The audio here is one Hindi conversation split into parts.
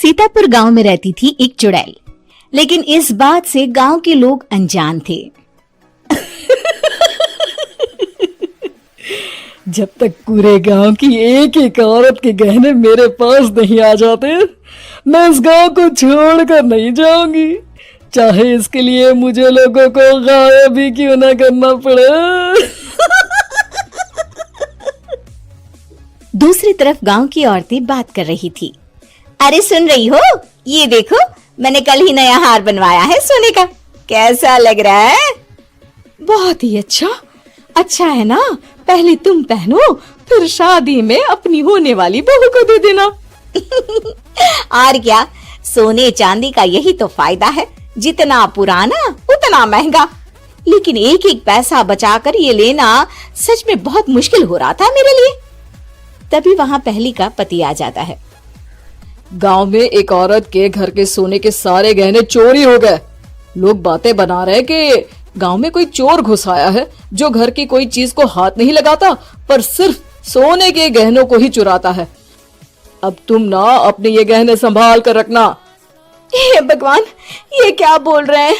सीतापुर गांव में रहती थी एक चुड़ैल, लेकिन इस बात से गांव के लोग अनजान थे। जब तक पूरे गांव की एक एक औरत के गहने मेरे पास नहीं आ जाते, मैं इस गांव को छोड़कर नहीं जाऊंगी, चाहे इसके लिए मुझे लोगों को गायब भी क्यों ना करना पड़े। दूसरी तरफ गांव की औरतें बात कर रही थी। अरे सुन रही हो, ये देखो मैंने कल ही नया हार बनवाया है सोने का, कैसा लग रहा है? बहुत ही अच्छा है ना, पहले तुम पहनो, फिर शादी में अपनी होने वाली बहू को दे देना। और क्या, सोने चांदी का यही तो फायदा है, जितना पुराना उतना महंगा। लेकिन एक एक पैसा बचाकर ये लेना सच में बहुत मुश्किल हो रहा था मेरे लिए। तभी वहां पहली का पति आ जाता है। गांव में एक औरत के घर के सोने के सारे गहने चोरी हो गए। लोग बातें बना रहे कि गांव में कोई चोर घुस आया है जो घर की कोई चीज को हाथ नहीं लगाता, पर सिर्फ सोने के गहनों को ही चुराता है। अब तुम ना अपने ये गहने संभाल कर रखना। हे भगवान, ये क्या बोल रहे हैं?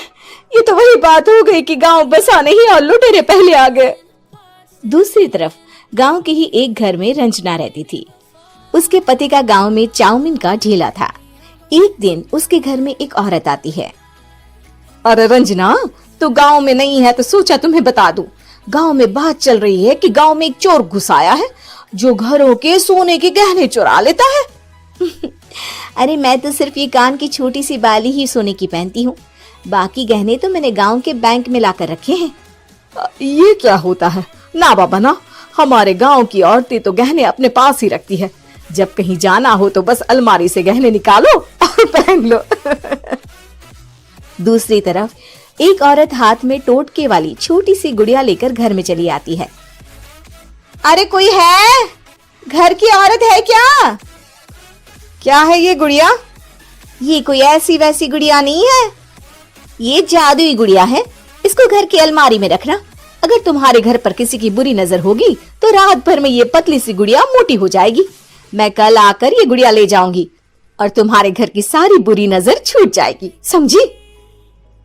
ये तो वही बात हो गई कि गांव बसा नहीं और लुटेरे पहले आ गए। दूसरी तरफ गांव के ही एक घर में रंजना रहती थी। उसके पति का गांव में चाउमीन का ठेला था। एक दिन उसके घर में एक औरत आती है। अरे रंजना, तू गांव में नहीं है तो सोचा तुम्हें बता दूं। गांव में बात चल रही है कि गांव में एक चोर घुस आया है जो घरों के सोने के गहने चुरा लेता है। अरे मैं तो सिर्फ ये कान की छोटी सी बाली ही सोने की पहनती हूँ, बाकी गहने तो मैंने गांव के बैंक में लाकर रखे हैं। ये क्या होता है? ना बाबा ना, हमारे गांव की औरतें तो गहने अपने पास ही रखती है। जब कहीं जाना हो तो बस अलमारी से गहने निकालो और पहन लो। दूसरी तरफ एक औरत हाथ में टोटके वाली छोटी सी गुड़िया लेकर घर में चली आती है। अरे कोई है? घर की औरत है क्या? क्या है ये गुड़िया? ये कोई ऐसी वैसी गुड़िया नहीं है, ये जादुई गुड़िया है। इसको घर की अलमारी में रखना। अगर तुम्हारे घर पर किसी की बुरी नजर होगी तो रात भर में ये पतली सी गुड़िया मोटी हो जाएगी। मैं कल आकर ये गुड़िया ले जाऊंगी और तुम्हारे घर की सारी बुरी नजर छूट जाएगी, समझी?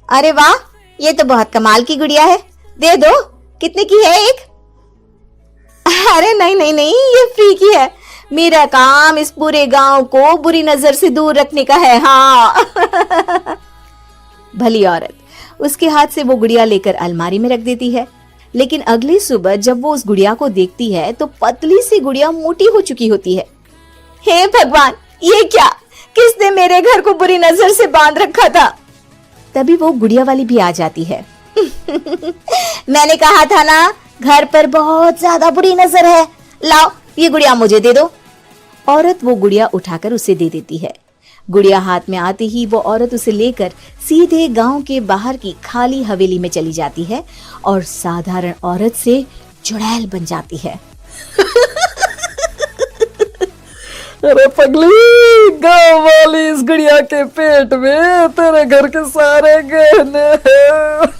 अरे वाह, ये तो बहुत कमाल की गुड़िया है, दे दो। कितने की है एक? अरे नहीं नहीं नहीं, ये फ्री की है। मेरा काम इस पूरे गांव को बुरी नजर से दूर रखने का है। हाँ। भली औरत उसके हाथ से वो गुड़िया लेकर अलमारी में रख देती है। लेकिन अगली सुबह जब वो उस गुड़िया को देखती है तो पतली सी गुड़िया मोटी हो चुकी होती है। हे भगवान, ये क्या? किसने मेरे घर को बुरी नजर से बांध रखा था? तभी वो गुड़िया वाली भी आ जाती है। मैंने कहा था ना, घर पर बहुत ज्यादा बुरी नजर है, लाओ ये गुड़िया मुझे दे दो। औरत वो गुड़िया उठाकर उसे दे देती है। गुड़िया हाथ में आते ही वो औरत उसे लेकर सीधे गांव के बाहर की खाली हवेली में चली जाती है और साधारण औरत से चुड़ैल बन जाती है। अरे पगली, गांव वाली इस गुड़िया के पेट में तेरे घर के सारे गहने हैं।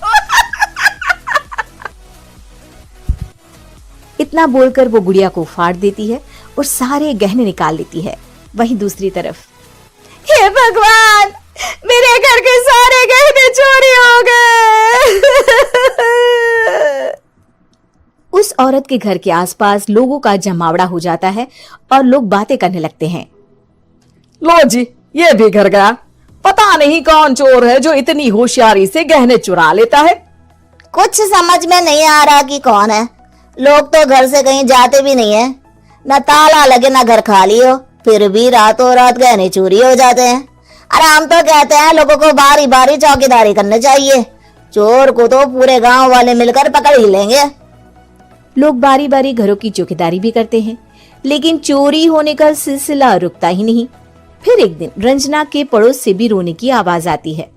इतना बोलकर वो गुड़िया को फाड़ देती है और सारे गहने निकाल लेती है। वहीं दूसरी तरफ, हे भगवान, मेरे घर के सारे गहने चोरी हो गए। उस औरत के घर के आसपास लोगों का जमावड़ा हो जाता है और लोग बातें करने लगते हैं। लो जी, ये भी घर गया। पता नहीं कौन चोर है जो इतनी होशियारी से गहने चुरा लेता है। कुछ समझ में नहीं आ रहा कि कौन है। लोग तो घर से कहीं जाते भी नहीं है, न ताला लगे न घर खाली हो, फिर भी रातों रात गहने चोरी हो जाते हैं। अरे हम तो कहते हैं लोगों को बारी बारी चौकीदारी करनी चाहिए, चोर को तो पूरे गांव वाले मिलकर पकड़ ही लेंगे। लोग बारी बारी घरों की चौकीदारी भी करते हैं, लेकिन चोरी होने का सिलसिला रुकता ही नहीं। फिर एक दिन रंजना के पड़ोस से भी रोने की आवाज आती है।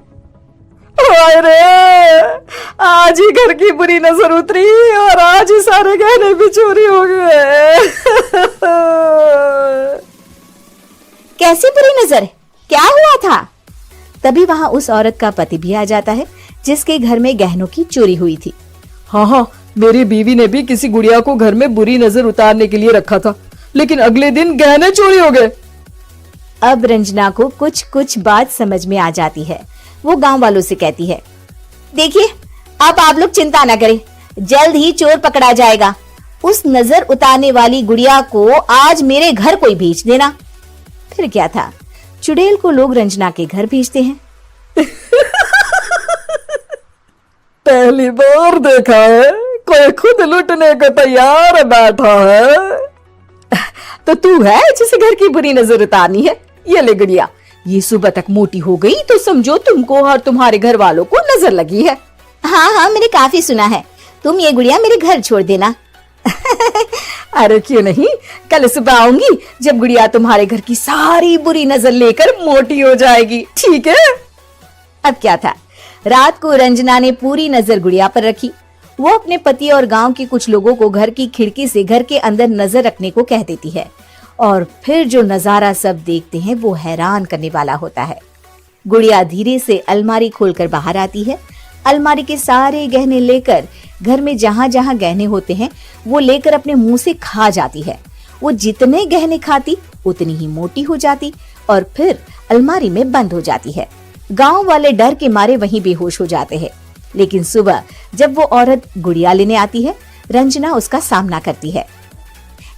अरे आज ही घर की बुरी नजर उतरी और आज ही सारे गहने भी चोरी हो गए। कैसी बुरी नजर? क्या हुआ था? तभी वहां उस औरत का पति भी आ जाता है जिसके घर में गहनों की चोरी हुई थी। हाँ, मेरी बीवी ने भी किसी गुड़िया को घर में बुरी नजर उतारने के लिए रखा था, लेकिन अगले दिन गहने चोरी हो गए। अब रंजना को कुछ कुछ बात समझ में आ जाती है। वो गांव वालों से कहती है, देखिए अब आप लोग चिंता न करें, जल्द ही चोर पकड़ा जाएगा। उस नजर उतारने वाली गुड़िया को आज मेरे घर कोई भेज देना। फिर क्या था, चुड़ैल को लोग रंजना के घर भेजते हैं। पहली बार देखा है कोई खुद लुटने को तैयार बैठा है। तो तू है जिसे घर की बुरी नजर उतारनी है? ये ले गुड़िया, ये सुबह तक मोटी हो गई तो समझो तुमको और तुम्हारे घर वालों को नजर लगी है। हाँ हाँ, मैंने काफी सुना है। तुम ये गुड़िया मेरे घर छोड़ देना। अरे क्यों नहीं, कल सुबह आऊंगी जब गुड़िया तुम्हारे घर की सारी बुरी नजर लेकर मोटी हो जाएगी, ठीक है? अब क्या था, रात को रंजना ने पूरी नजर गुड़िया पर रखी। वो अपने पति और गांव के कुछ लोगों को घर की खिड़की से घर के अंदर नजर रखने को कह देती है और फिर जो नजारा सब देखते हैं वो हैरान करने वाला होता है। गुड़िया धीरे से अलमारी खोलकर बाहर आती है। अलमारी के सारे गहने लेकर घर में जहां जहां गहने होते हैं वो लेकर अपने मुंह से खा जाती है। वो जितने गहने खाती उतनी ही मोटी हो जाती और फिर अलमारी में बंद हो जाती है। गांव वाले डर के मारे वहीं बेहोश हो जाते हैं। लेकिन सुबह जब वो औरत गुड़िया लेने आती है, रंजना उसका सामना करती है।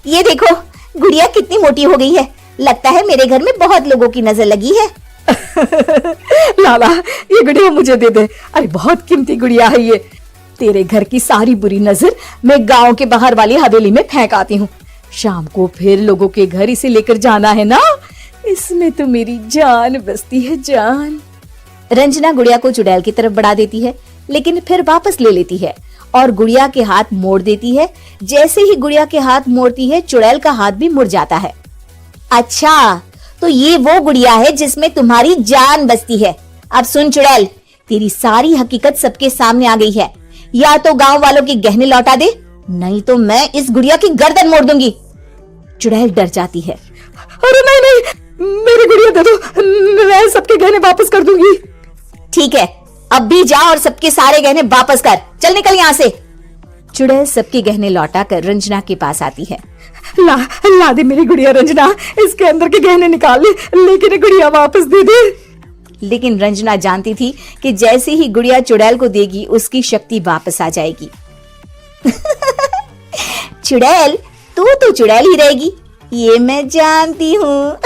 ये देखो गुड़िया कितनी मोटी हो गई है, लगता है मेरे घर में बहुत लोगों की नजर लगी है। लाला ये गुड़िया मुझे दे दे, अरे बहुत कीमती गुड़िया है ये। तेरे घर की सारी बुरी नजर मैं गांव के बाहर वाली हवेली में फेंक आती हूँ। शाम को फिर लोगों के घर इसे लेकर जाना है ना, इसमें तो मेरी जान बसती है, जान। रंजना गुड़िया को चुड़ैल की तरफ बढ़ा देती है लेकिन फिर वापस ले लेती है और गुड़िया के हाथ मोड़ देती है। जैसे ही गुड़िया के हाथ मोड़ती है चुड़ैल का हाथ भी मुड़ जाता है। अच्छा, तो ये वो गुड़िया है जिसमें तुम्हारी जान बसती है। अब सुन चुड़ैल, तेरी सारी हकीकत सबके सामने आ गई है। या तो गांव वालों के गहने लौटा दे, नहीं तो मैं इस गुड़िया की गर्दन मोड़ दूंगी। चुड़ैल डर जाती है। अरे नहीं नहीं, मेरी गुड़िया दे दो, मैं सबके गहने वापस कर दूंगी। ठीक है, अब भी जा और सबके सारे गहने वापस कर। चल निकल यहाँ से। चुड़ैल सबके गहने लौटाकर रंजना के पास आती है। ला दे मेरी गुड़िया रंजना, इसके अंदर के गहने निकाल ले, लेकिन गुड़िया वापस दे दे। लेकिन रंजना जानती थी कि जैसे ही गुड़िया चुड़ैल को देगी उसकी शक्ति वापस आ जाएगी। चुड़ैल, तू तो चुड़ैल ही रहेगी, ये मैं जानती हूँ।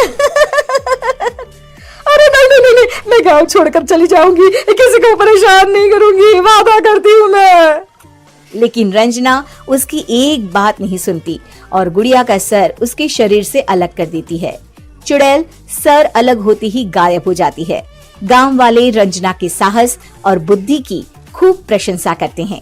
अरे नहीं नहीं नहीं, मैं गांव छोड़कर चली जाऊंगी, किसी को परेशान नहीं करूंगी, वादा करती हूँ मैं। लेकिन रंजना उसकी एक बात नहीं सुनती और गुड़िया का सर उसके शरीर से अलग कर देती है। चुड़ैल सर अलग होते ही गायब हो जाती है। गांव वाले रंजना के साहस और बुद्धि की खूब प्रशंसा करते हैं।